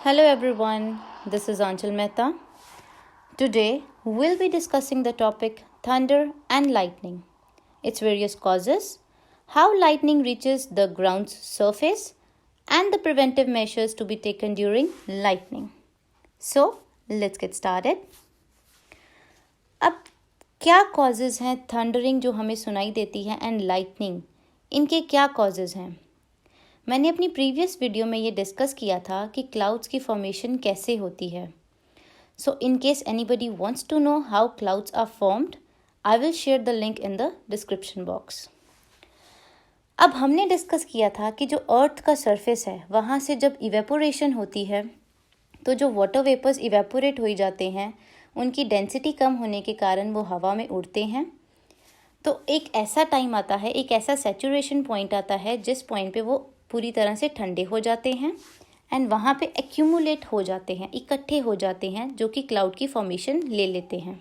Hello everyone, this is Anchal Mehta. Today we'll be discussing the topic thunder and lightning, its various causes, how lightning reaches the ground's surface, and the preventive measures to be taken during lightning. So let's get started. अब क्या causes हैं thundering जो हमें सुनाई देती है and lightning, इनके क्या causes हैं? मैंने अपनी प्रीवियस वीडियो में ये डिस्कस किया था कि क्लाउड्स की फॉर्मेशन कैसे होती है. So in case anybody wants to know how clouds are formed, I will share the link in the description box. अब हमने डिस्कस किया था कि जो अर्थ का सरफेस है वहाँ से जब इवेपोरेशन होती है तो जो वाटर वेपर्स इवेपोरेट हो जाते हैं उनकी डेंसिटी कम होने के कारण वो हवा में उड़ते हैं. तो एक ऐसा टाइम आता है, एक ऐसा सैचुरेशन पॉइंट आता है जिस पॉइंट पे वो पूरी तरह से ठंडे हो जाते हैं एंड वहाँ पे एक्यूमुलेट हो जाते हैं, इकट्ठे हो जाते हैं, जो कि क्लाउड की फॉर्मेशन ले लेते हैं.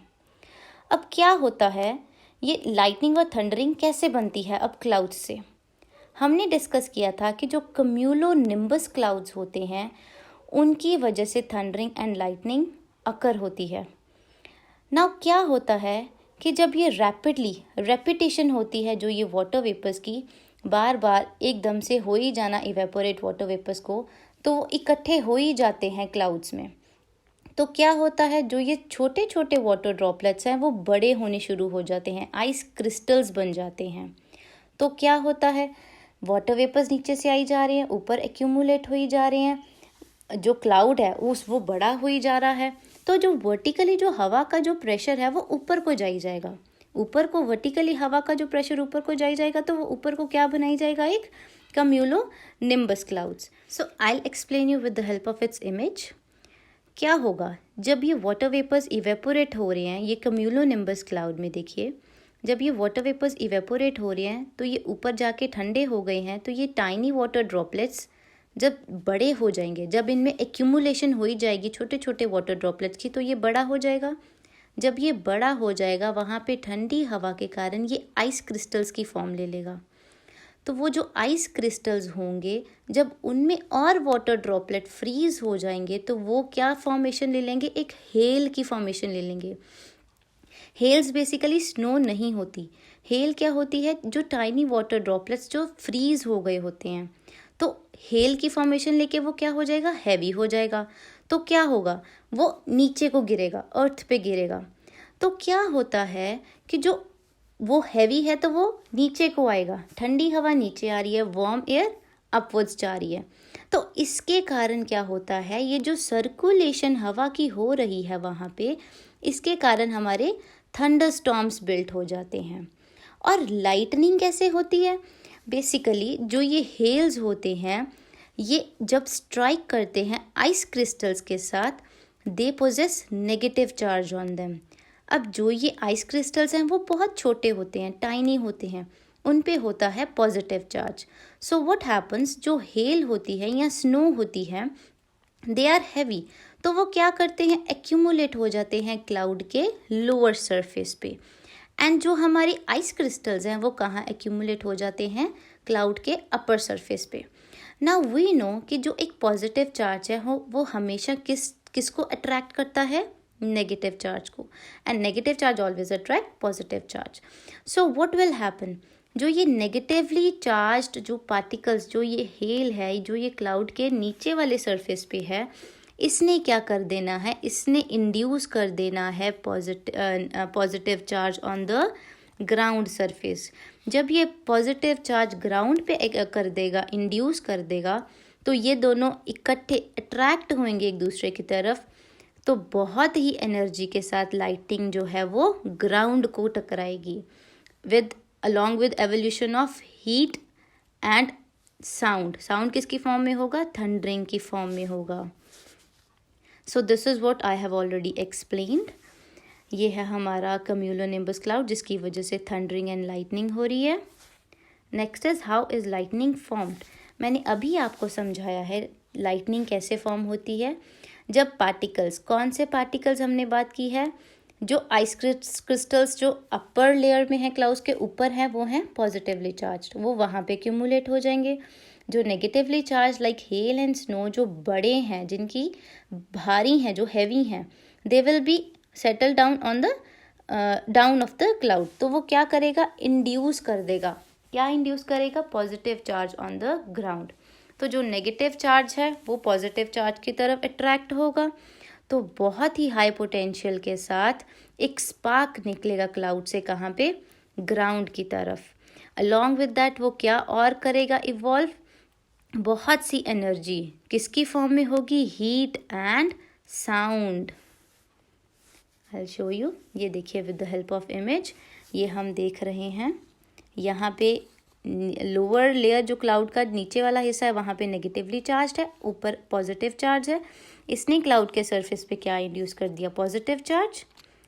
अब क्या होता है, ये लाइटनिंग और थंडरिंग कैसे बनती है अब क्लाउड्स से. हमने डिस्कस किया था कि जो कम्यूलो निम्बस क्लाउड्स होते हैं उनकी वजह से थंडरिंग एंड लाइटनिंग अकर होती है. नाउ क्या होता है कि जब ये रैपिडली रेपिटेशन होती है, जो ये वाटर वेपर्स की बार बार एकदम से हो ही जाना इवेपोरेट वाटर वेपर्स को, तो वो इकट्ठे हो ही जाते हैं क्लाउड्स में. तो क्या होता है, जो ये छोटे छोटे वाटर ड्रॉपलेट्स हैं वो बड़े होने शुरू हो जाते हैं, आइस क्रिस्टल्स बन जाते हैं. तो क्या होता है, वाटर वेपर्स नीचे से आई जा रहे हैं, ऊपर एक्यूमुलेट हो ही जा रहे हैं, जो क्लाउड है वो बड़ा हो ही जा रहा है. तो जो वर्टिकली जो हवा का जो प्रेशर है वो ऊपर को जाई जाएगा, ऊपर को वर्टिकली हवा का जो प्रेशर ऊपर को जाई जाएगा, तो वो ऊपर को क्या बनाई जाएगा, एक cumulonimbus clouds. So I will explain you with the help of its image. क्या होगा जब ये वाटर वेपर्स इवेपोरेट हो रहे हैं, ये कम्यूलो निम्बस क्लाउड में देखिए, जब ये वाटर वेपर्स इवेपोरेट हो रहे हैं तो ये ऊपर जाके ठंडे हो गए हैं. तो ये टाइनी वाटर ड्रॉपलेट्स जब बड़े हो जाएंगे, जब इनमें एक्यूमुलेशन हो ही जाएगी छोटे छोटे वाटर ड्रॉपलेट्स की, तो ये बड़ा हो जाएगा. जब ये बड़ा हो जाएगा वहाँ पे ठंडी हवा के कारण ये आइस क्रिस्टल्स की फॉर्म ले लेगा. तो वो जो आइस क्रिस्टल्स होंगे, जब उनमें और वाटर ड्रॉपलेट फ्रीज हो जाएंगे तो वो क्या फॉर्मेशन ले लेंगे, एक हेल की फॉर्मेशन ले लेंगे. हेल्स बेसिकली स्नो नहीं होती. हेल क्या होती है, जो टाइनी वाटर ड्रॉपलेट्स जो फ्रीज हो गए होते हैं. तो हेल की फॉर्मेशन लेके वो क्या हो जाएगा, हैवी हो जाएगा. तो क्या होगा, वो नीचे को गिरेगा, अर्थ पे गिरेगा. तो क्या होता है कि जो वो हैवी है तो वो नीचे को आएगा, ठंडी हवा नीचे आ रही है, वार्म एयर अपवर्ड्स जा रही है. तो इसके कारण क्या होता है, ये जो सर्कुलेशन हवा की हो रही है वहाँ पे, इसके कारण हमारे थंडर स्टॉर्म्स बिल्ट हो जाते हैं. और लाइटनिंग कैसे होती है, बेसिकली जो ये हेल्स होते हैं ये जब स्ट्राइक करते हैं आइस क्रिस्टल्स के साथ, they possess negative charge on them. अब जो ये आइस क्रिस्टल्स हैं वो बहुत छोटे होते हैं, टाइनी होते हैं, उन पे होता है positive charge. So what happens, जो हेल होती है या स्नो होती है, दे आर हैवी. तो वो क्या करते हैं, एक्यूमुलेट हो जाते हैं क्लाउड के लोअर सरफेस पे. एंड जो हमारी आइस क्रिस्टल्स हैं वो कहाँ एक्यूमुलेट हो जाते हैं, क्लाउड के अपर सरफेस पे. नाउ वी नो कि जो एक पॉजिटिव चार्ज है वो हमेशा किसको अट्रैक्ट करता है, नेगेटिव चार्ज को. And negative charge always attract positive charge. So what will happen, जो ये नेगेटिवली चार्ज्ड जो पार्टिकल्स, जो ये हेल है, जो ये क्लाउड के नीचे वाले सरफेस पे है, इसने क्या कर देना है, इसने इंड्यूस कर देना है positive charge on the ground surface. जब ये पॉजिटिव चार्ज ग्राउंड पे कर देगा, इंड्यूस कर देगा, तो ये दोनों इकट्ठे अट्रैक्ट होंगे एक दूसरे की तरफ. तो बहुत ही एनर्जी के साथ लाइटिंग जो है वो ग्राउंड को टकराएगी, along with evolution of heat and sound. Sound किसकी फॉर्म में होगा, थंडरिंग की फॉर्म में होगा. So this is what I have already explained. ये है हमारा कम्यूलोनिम्बस क्लाउड जिसकी वजह से थंडरिंग एंड लाइटनिंग हो रही है. Next is how is lightning formed. मैंने अभी आपको समझाया है लाइटनिंग कैसे फॉर्म होती है. जब पार्टिकल्स, कौन से पार्टिकल्स हमने बात की है, जो आइस क्रिस्टल्स जो अपर लेयर में है, क्लाउड्स के ऊपर हैं, वो हैं पॉजिटिवली चार्ज्ड, वो वहाँ पे एक्यूमुलेट हो जाएंगे. जो negatively charge like hell and snow जो बड़े हैं, जिनकी भारी हैं, जो हैवी हैं, they will be settle down on the down of the cloud. तो वो क्या करेगा, इंड्यूस कर देगा. क्या इंड्यूस करेगा, positive charge on the ground. तो जो नेगेटिव चार्ज है वो पॉजिटिव चार्ज की तरफ अट्रैक्ट होगा. तो बहुत ही हाई पोटेंशियल के साथ एक स्पार्क निकलेगा क्लाउड से, कहाँ पे, ग्राउंड की तरफ. अलॉन्ग विद दैट वो क्या और करेगा, इवॉल्व, बहुत सी एनर्जी किसकी फॉर्म में होगी, heat and sound. I show you. ये देखिए with the help of image, ये हम देख रहे हैं यहाँ पे लोअर लेयर जो क्लाउड का नीचे वाला हिस्सा है वहाँ पे नेगेटिवली चार्ज है, ऊपर पॉजिटिव चार्ज है. इसने क्लाउड के सरफेस पे क्या इंड्यूस कर दिया, positive charge.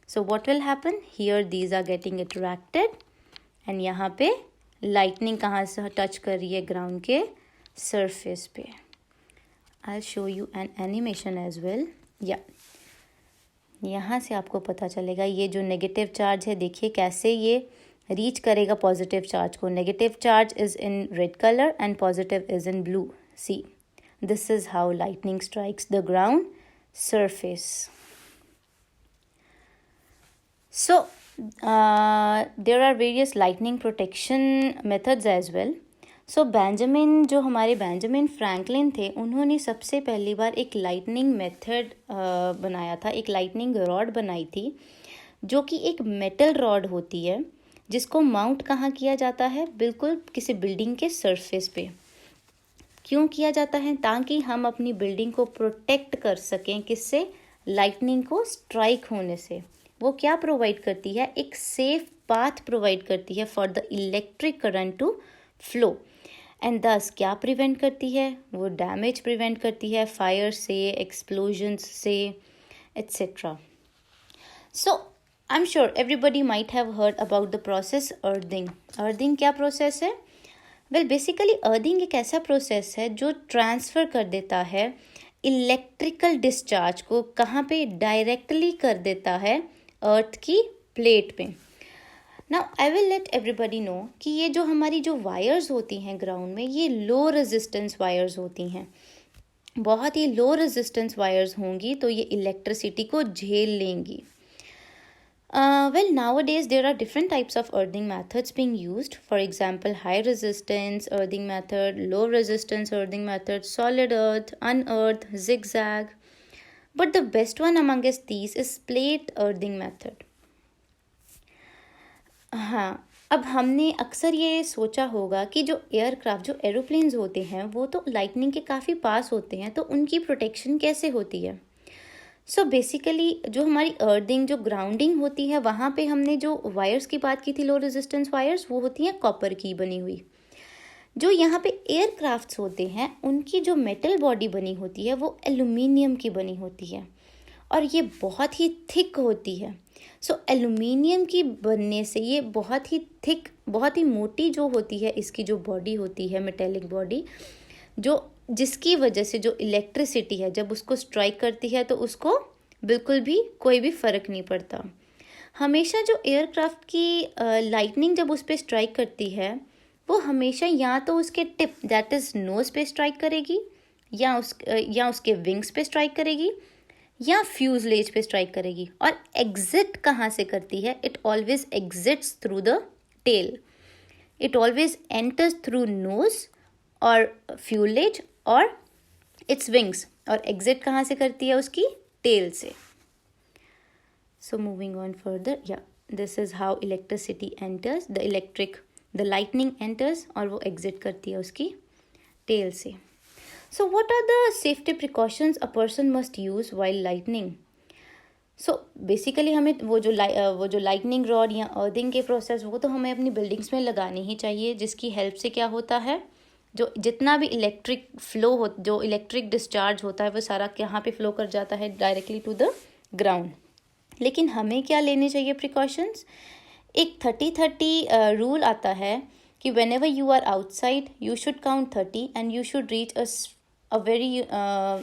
So what will happen here, these are getting attracted and यहाँ पे लाइटनिंग कहाँ से टच कर रही है, ग्राउंड के सरफेस पे. I show you an animation as well. या यहाँ से आपको पता चलेगा ये जो नेगेटिव चार्ज है, देखिए कैसे ये रीच करेगा पॉजिटिव चार्ज को. Negative charge is in red colour and positive is in blue. See, this is how lightning strikes the ground surface. So there are various lightning protection methods as well. So Benjamin, जो हमारे Benjamin Franklin थे, उन्होंने सबसे पहली बार एक lightning method बनाया था. एक लाइटनिंग रॉड बनाई थी जो कि एक मेटल रॉड होती है, जिसको माउंट कहाँ किया जाता है, बिल्कुल किसी बिल्डिंग के सरफेस पे. क्यों किया जाता है, ताकि हम अपनी बिल्डिंग को प्रोटेक्ट कर सकें. किससे, लाइटनिंग को स्ट्राइक होने से. वो क्या प्रोवाइड करती है, एक सेफ पाथ प्रोवाइड करती है for the electric current to flow. And दस क्या प्रिवेंट करती है, वो डैमेज प्रिवेंट करती है, फायर से, एक्सप्लोजन्स से, etcetera. So I am sure everybody might have heard about the process earthing. Earthing क्या प्रोसेस है, वेल बेसिकली अर्थिंग एक ऐसा प्रोसेस है जो ट्रांसफ़र कर देता है इलेक्ट्रिकल डिस्चार्ज को, कहाँ पे, डायरेक्टली कर देता है अर्थ की प्लेट पे. Now I will let everybody know कि ये जो हमारी जो वायर्स होती हैं ग्राउंड में, ये लो रेजिस्टेंस वायर्स होती हैं. बहुत ही लो रेजिस्टेंस वायर्स होंगी तो ये इलेक्ट्रिसिटी को झेल लेंगी. Well, nowadays there are different types of earthing methods being used. For example, high resistance earthing method, low resistance earthing method, solid earth, unearth, zigzag. But the best one amongst these is plate earthing method. हाँ, अब हमने अक्सर ये सोचा होगा कि जो aircraft, जो एरोप्लेन्स होते हैं, वो तो लाइटनिंग के काफ़ी पास होते हैं, तो उनकी प्रोटेक्शन कैसे होती है. सो बेसिकली जो हमारी अर्थिंग, जो ग्राउंडिंग होती है, वहाँ पे हमने जो वायर्स की बात की थी, लो रेजिस्टेंस वायर्स, वो होती हैं कॉपर की बनी हुई. जो यहाँ पे एयरक्राफ्ट्स होते हैं, उनकी जो मेटल बॉडी बनी होती है वो एल्यूमिनियम की बनी होती है और ये बहुत ही थिक होती है. सो एल्यूमिनियम की बनने से ये बहुत ही थिक, बहुत ही मोटी जो होती है, इसकी जो बॉडी होती है, मेटेलिक बॉडी, जो जिसकी वजह से जो इलेक्ट्रिसिटी है जब उसको स्ट्राइक करती है तो उसको बिल्कुल भी कोई भी फ़र्क नहीं पड़ता. हमेशा जो एयरक्राफ्ट की लाइटनिंग जब उस पर स्ट्राइक करती है, वो हमेशा या तो उसके टिप, दैट इज़ नोज़ पे स्ट्राइक करेगी, या उसके विंग्स पे स्ट्राइक करेगी, या फ्यूजलेज पे स्ट्राइक करेगी. और एग्जिट कहाँ से करती है, it always exits through the tail. It always enters through nose और फ्यूलेज और इट्स विंग्स, और एग्जिट कहाँ से करती है, उसकी टेल से. सो मूविंग ऑन फर्दर, या this is how electricity enters, the lightning enters, और वो एग्जिट करती है उसकी टेल से. So what are the safety precautions a person must use while lightning. So basically हमें वो जो लाइटनिंग रॉड या अर्थिंग के प्रोसेस, वो तो हमें अपनी बिल्डिंग्स में लगानी ही चाहिए, जिसकी हेल्प से क्या होता है, जो जितना भी इलेक्ट्रिक फ्लो हो, जो इलेक्ट्रिक डिस्चार्ज होता है, वो सारा कहाँ पे फ्लो कर जाता है, डायरेक्टली टू द ग्राउंड. लेकिन हमें क्या लेने चाहिए प्रिकॉशंस. एक 30-30 रूल आता है कि whenever you are outside you should count 30 and you should reach a very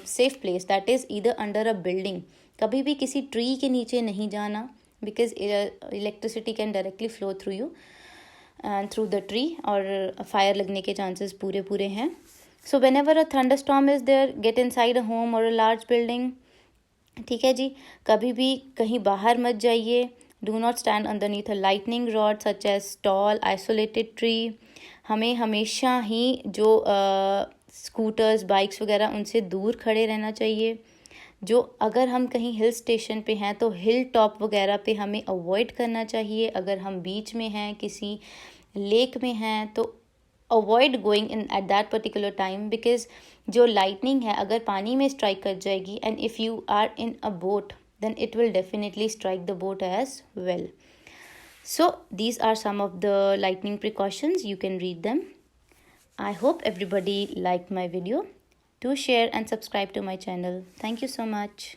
safe place, that is either under a building. कभी भी किसी ट्री के नीचे नहीं जाना, because electricity can directly flow through you through the tree, और fire लगने के चांसेस पूरे हैं. So whenever a thunderstorm is there, get inside a home or a large building. ठीक है जी, कभी भी कहीं बाहर मत जाइए. Do not stand underneath a lightning rod such as tall isolated tree. हमें हमेशा ही जो स्कूटर्स बाइक्स वगैरह उनसे दूर खड़े रहना चाहिए. जो अगर हम कहीं हिल स्टेशन पे हैं तो हिल टॉप वगैरह पे हमें अवॉइड करना चाहिए. अगर हम बीच में हैं, किसी लेक में हैं, तो avoid going in at that particular time, because जो लाइटनिंग है अगर पानी में स्ट्राइक कर जाएगी and if you are in a boat then it will definitely strike the boat as well. So these are some of the lightning precautions. You can read them. I hope everybody liked my video. Do share and subscribe to my channel. Thank you so much.